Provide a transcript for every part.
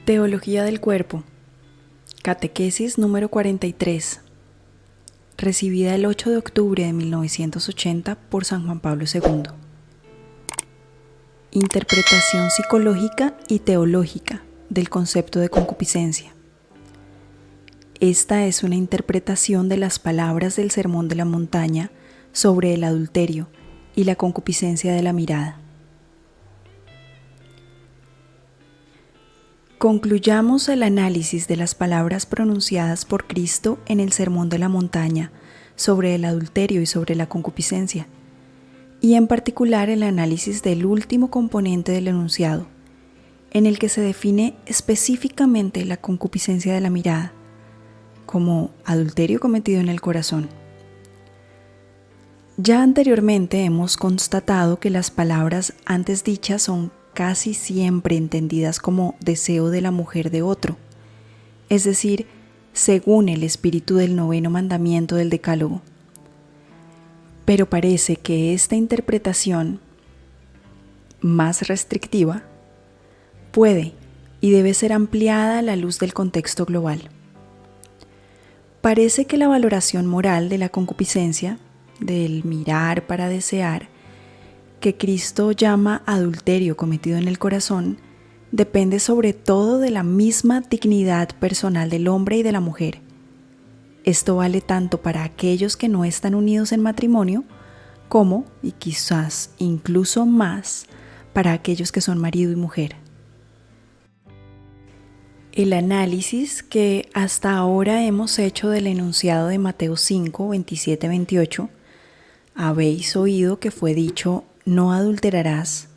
Teología del cuerpo. Catequesis número 43. Recibida el 8 de octubre de 1980 por San Juan Pablo II. Interpretación psicológica y teológica del concepto de concupiscencia. Esta es una interpretación de las palabras del Sermón de la Montaña sobre el adulterio y la concupiscencia de la mirada. Concluyamos el análisis de las palabras pronunciadas por Cristo en el Sermón de la Montaña sobre el adulterio y sobre la concupiscencia, y en particular el análisis del último componente del enunciado, en el que se define específicamente la concupiscencia de la mirada, como adulterio cometido en el corazón. Ya anteriormente hemos constatado que las palabras antes dichas son casi siempre entendidas como deseo de la mujer de otro, es decir, según el espíritu del 9º mandamiento del Decálogo. Pero parece que esta interpretación, más restrictiva, puede y debe ser ampliada a la luz del contexto global. Parece que la valoración moral de la concupiscencia, del mirar para desear, que Cristo llama adulterio cometido en el corazón, depende sobre todo de la misma dignidad personal del hombre y de la mujer. Esto vale tanto para aquellos que no están unidos en matrimonio, como, y quizás incluso más, para aquellos que son marido y mujer. El análisis que hasta ahora hemos hecho del enunciado de Mateo 5, 27, 28, habéis oído que fue dicho: no adulterarás,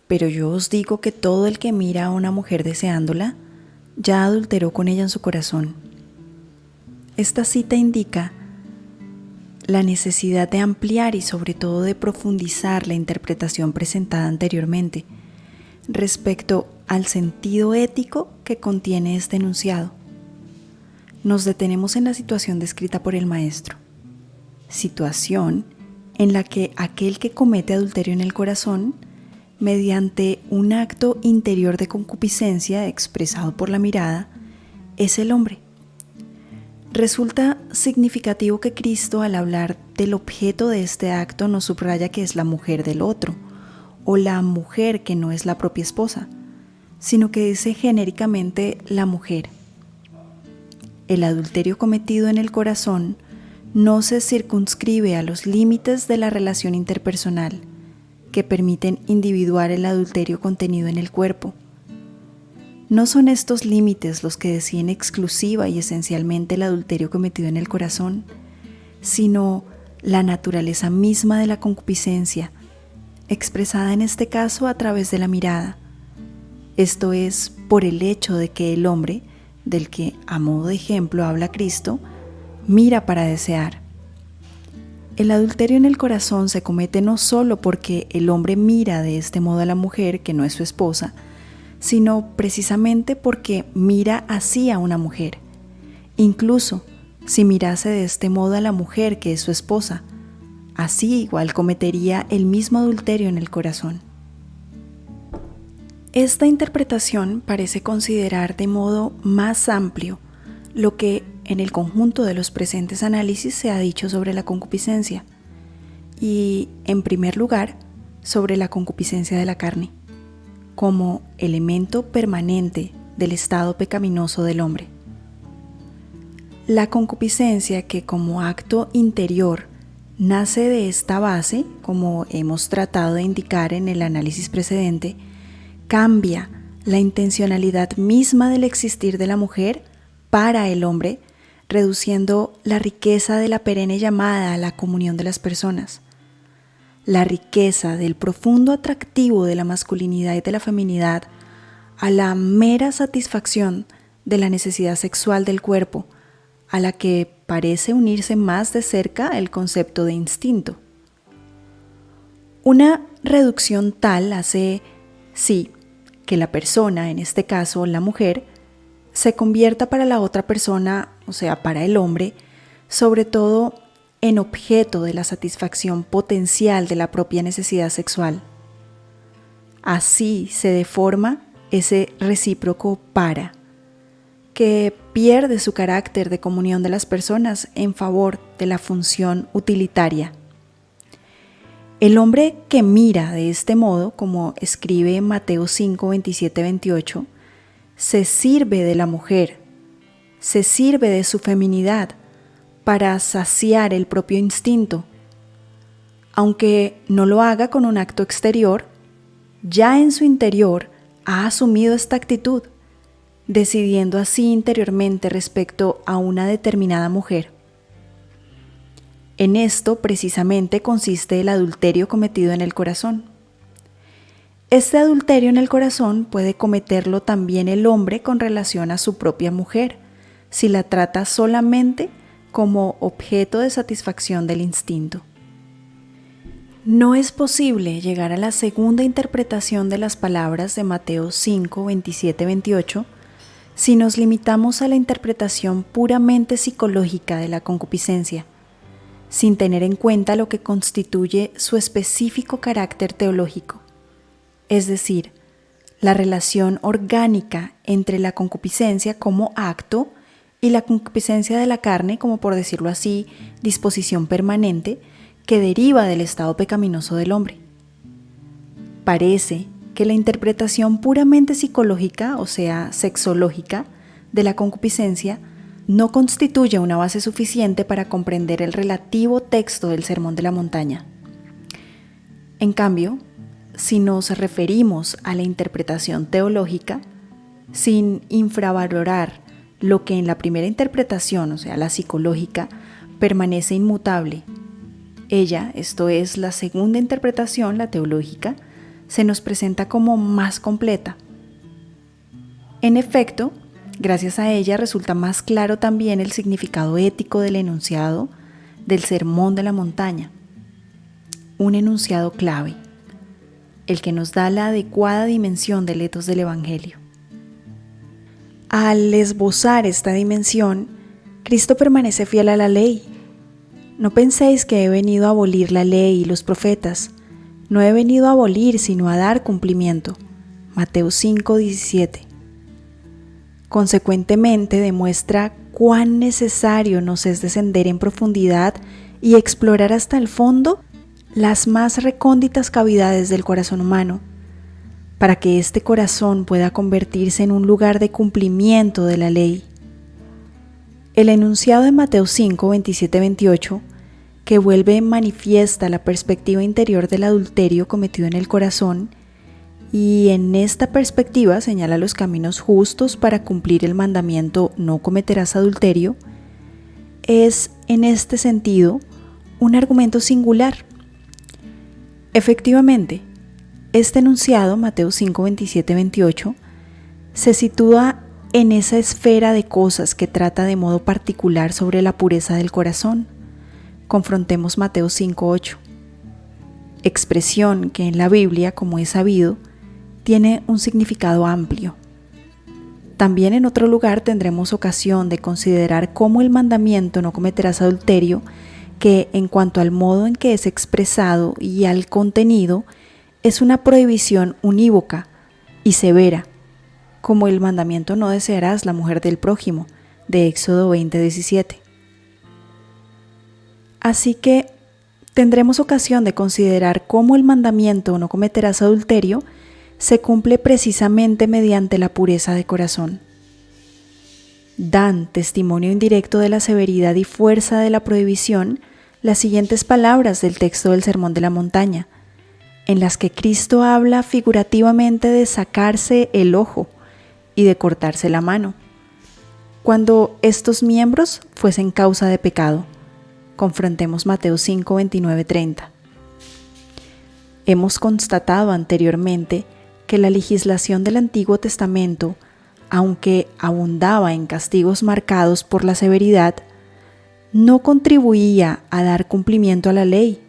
pero yo os digo que todo el que mira a una mujer deseándola, ya adulteró con ella en su corazón. Esta cita indica la necesidad de ampliar y sobre todo de profundizar la interpretación presentada anteriormente respecto al sentido ético que contiene este enunciado. Nos detenemos en la situación descrita por el maestro, situación en la que aquel que comete adulterio en el corazón, mediante un acto interior de concupiscencia expresado por la mirada, es el hombre. Resulta significativo que Cristo, al hablar del objeto de este acto, no subraya que es la mujer del otro, o la mujer que no es la propia esposa, sino que dice genéricamente la mujer. El adulterio cometido en el corazón no se circunscribe a los límites de la relación interpersonal que permiten individuar el adulterio contenido en el cuerpo. No son estos límites los que deciden exclusiva y esencialmente el adulterio cometido en el corazón, sino la naturaleza misma de la concupiscencia, expresada en este caso a través de la mirada. Esto es por el hecho de que el hombre, del que a modo de ejemplo habla Cristo, mira para desear. El adulterio en el corazón se comete no solo porque el hombre mira de este modo a la mujer que no es su esposa, sino precisamente porque mira así a una mujer. Incluso si mirase de este modo a la mujer que es su esposa, así igual cometería el mismo adulterio en el corazón. Esta interpretación parece considerar de modo más amplio lo que en el conjunto de los presentes análisis se ha dicho sobre la concupiscencia y, en primer lugar, sobre la concupiscencia de la carne, como elemento permanente del estado pecaminoso del hombre. La concupiscencia, que como acto interior nace de esta base, como hemos tratado de indicar en el análisis precedente, cambia la intencionalidad misma del existir de la mujer para el hombre, reduciendo la riqueza de la perenne llamada a la comunión de las personas, la riqueza del profundo atractivo de la masculinidad y de la feminidad a la mera satisfacción de la necesidad sexual del cuerpo, a la que parece unirse más de cerca el concepto de instinto. Una reducción tal hace, sí, que la persona, en este caso la mujer, se convierta para la otra persona, o sea, para el hombre, sobre todo en objeto de la satisfacción potencial de la propia necesidad sexual. Así se deforma ese recíproco para, que pierde su carácter de comunión de las personas en favor de la función utilitaria. El hombre que mira de este modo, como escribe Mateo 5, 27, 28, se sirve de la mujer, se sirve de su feminidad para saciar el propio instinto. Aunque no lo haga con un acto exterior, ya en su interior ha asumido esta actitud, decidiendo así interiormente respecto a una determinada mujer. En esto precisamente consiste el adulterio cometido en el corazón. Este adulterio en el corazón puede cometerlo también el hombre con relación a su propia mujer, si la trata solamente como objeto de satisfacción del instinto. No es posible llegar a la segunda interpretación de las palabras de Mateo 5, 27, 28 si nos limitamos a la interpretación puramente psicológica de la concupiscencia, sin tener en cuenta lo que constituye su específico carácter teológico, es decir, la relación orgánica entre la concupiscencia como acto y la concupiscencia de la carne como, por decirlo así, disposición permanente que deriva del estado pecaminoso del hombre. Parece que la interpretación puramente psicológica, o sea, sexológica, de la concupiscencia no constituye una base suficiente para comprender el relativo texto del Sermón de la Montaña. En cambio, si nos referimos a la interpretación teológica, sin infravalorar lo que en la primera interpretación, o sea, la psicológica, permanece inmutable, ella, esto es, la segunda interpretación, la teológica, se nos presenta como más completa. En efecto, gracias a ella resulta más claro también el significado ético del enunciado del Sermón de la Montaña. Un enunciado clave, el que nos da la adecuada dimensión del etos del Evangelio. Al esbozar esta dimensión, Cristo permanece fiel a la ley. No penséis que he venido a abolir la ley y los profetas. No he venido a abolir, sino a dar cumplimiento. Mateo 5, 17. Consecuentemente demuestra cuán necesario nos es descender en profundidad y explorar hasta el fondo las más recónditas cavidades del corazón humano, para que este corazón pueda convertirse en un lugar de cumplimiento de la ley. El enunciado de Mateo 5, 27, 28, que vuelve manifiesta la perspectiva interior del adulterio cometido en el corazón, y en esta perspectiva señala los caminos justos para cumplir el mandamiento no cometerás adulterio, es en este sentido un argumento singular. Efectivamente, este enunciado, Mateo 5, 27, 28, se sitúa en esa esfera de cosas que trata de modo particular sobre la pureza del corazón. Confrontemos Mateo 5, 8. Expresión que en la Biblia, como es sabido, tiene un significado amplio. También en otro lugar tendremos ocasión de considerar cómo el mandamiento no cometerás adulterio, que en cuanto al modo en que es expresado y al contenido, es una prohibición unívoca y severa, como el mandamiento no desearás la mujer del prójimo, de Éxodo 20, 17. Así que tendremos ocasión de considerar cómo el mandamiento no cometerás adulterio se cumple precisamente mediante la pureza de corazón. Dan testimonio indirecto de la severidad y fuerza de la prohibición las siguientes palabras del texto del Sermón de la Montaña, en las que Cristo habla figurativamente de sacarse el ojo y de cortarse la mano, cuando estos miembros fuesen causa de pecado. Confrontemos Mateo 5, 29, 30. Hemos constatado anteriormente que la legislación del Antiguo Testamento, aunque abundaba en castigos marcados por la severidad, no contribuía a dar cumplimiento a la ley,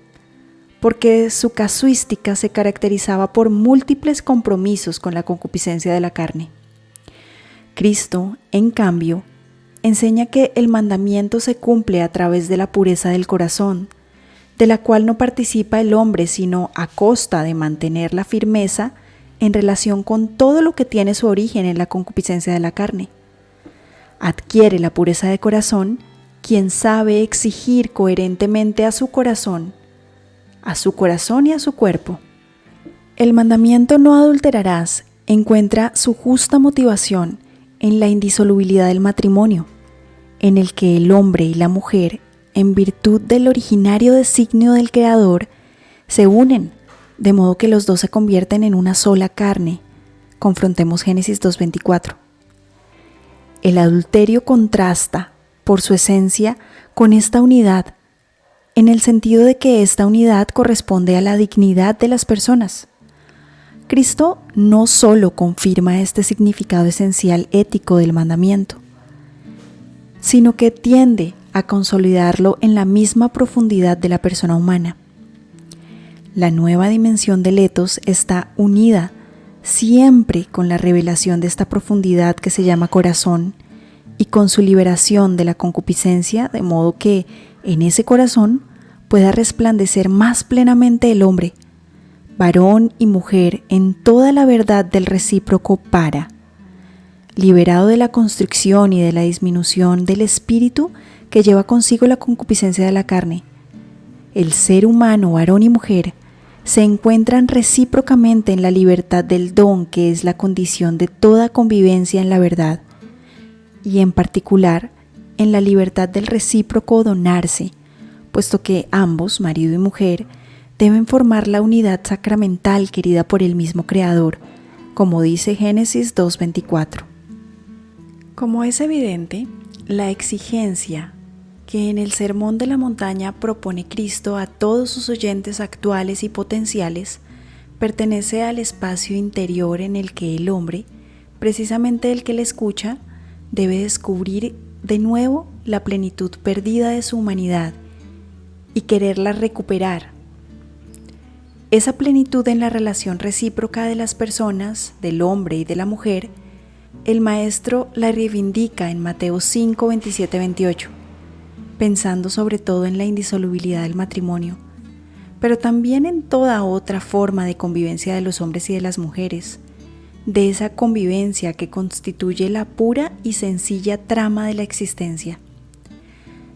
porque su casuística se caracterizaba por múltiples compromisos con la concupiscencia de la carne. Cristo, en cambio, enseña que el mandamiento se cumple a través de la pureza del corazón, de la cual no participa el hombre sino a costa de mantener la firmeza en relación con todo lo que tiene su origen en la concupiscencia de la carne. Adquiere la pureza de corazón quien sabe exigir coherentemente a su corazón y a su cuerpo. El mandamiento no adulterarás encuentra su justa motivación en la indisolubilidad del matrimonio, en el que el hombre y la mujer, en virtud del originario designio del Creador, se unen, de modo que los dos se convierten en una sola carne. Confrontemos Génesis 2:24. El adulterio contrasta, por su esencia, con esta unidad, en el sentido de que esta unidad corresponde a la dignidad de las personas. Cristo no solo confirma este significado esencial ético del mandamiento, sino que tiende a consolidarlo en la misma profundidad de la persona humana. La nueva dimensión del etos está unida siempre con la revelación de esta profundidad que se llama corazón y con su liberación de la concupiscencia, de modo que en ese corazón pueda resplandecer más plenamente el hombre, varón y mujer, en toda la verdad del recíproco liberado de la constricción y de la disminución del espíritu que lleva consigo la concupiscencia de la carne. El ser humano, varón y mujer, se encuentran recíprocamente en la libertad del don que es la condición de toda convivencia en la verdad, y en particular en la libertad del recíproco donarse, puesto que ambos, marido y mujer, deben formar la unidad sacramental querida por el mismo Creador, como dice Génesis 2:24. Como es evidente, la exigencia que en el Sermón de la Montaña propone Cristo a todos sus oyentes actuales y potenciales pertenece al espacio interior en el que el hombre, precisamente el que le escucha, debe descubrir de nuevo la plenitud perdida de su humanidad y quererla recuperar. Esa plenitud en la relación recíproca de las personas, del hombre y de la mujer, el Maestro la reivindica en Mateo 5, 27, 28, pensando sobre todo en la indisolubilidad del matrimonio, pero también en toda otra forma de convivencia de los hombres y de las mujeres, de esa convivencia que constituye la pura y sencilla trama de la existencia.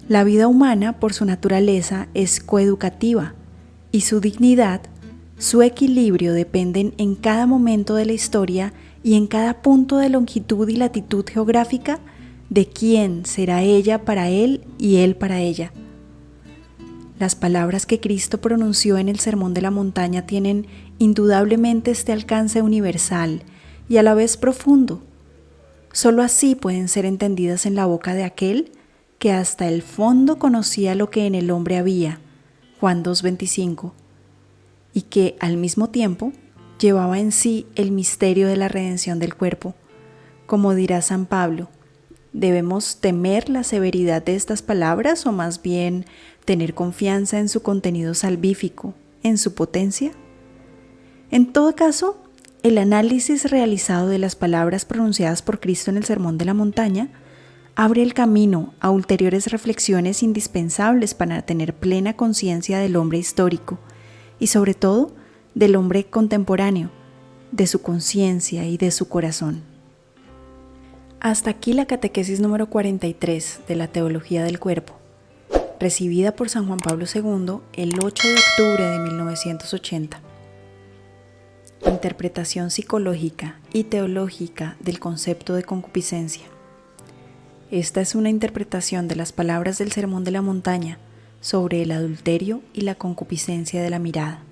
La vida humana, por su naturaleza, es coeducativa, y su dignidad, su equilibrio dependen en cada momento de la historia y en cada punto de longitud y latitud geográfica de quién será ella para él y él para ella. Las palabras que Cristo pronunció en el Sermón de la Montaña tienen indudablemente este alcance universal y a la vez profundo. Solo así pueden ser entendidas en la boca de aquel que hasta el fondo conocía lo que en el hombre había, Juan 2:25, y que al mismo tiempo llevaba en sí el misterio de la redención del cuerpo. Como dirá San Pablo, ¿debemos temer la severidad de estas palabras o más bien tener confianza en su contenido salvífico, en su potencia? En todo caso, el análisis realizado de las palabras pronunciadas por Cristo en el Sermón de la Montaña abre el camino a ulteriores reflexiones indispensables para tener plena conciencia del hombre histórico y sobre todo del hombre contemporáneo, de su conciencia y de su corazón. Hasta aquí la catequesis número 43 de la Teología del Cuerpo, recibida por San Juan Pablo II el 8 de octubre de 1980. Interpretación psicológica y teológica del concepto de concupiscencia. Esta es una interpretación de las palabras del Sermón de la Montaña sobre el adulterio y la concupiscencia de la mirada.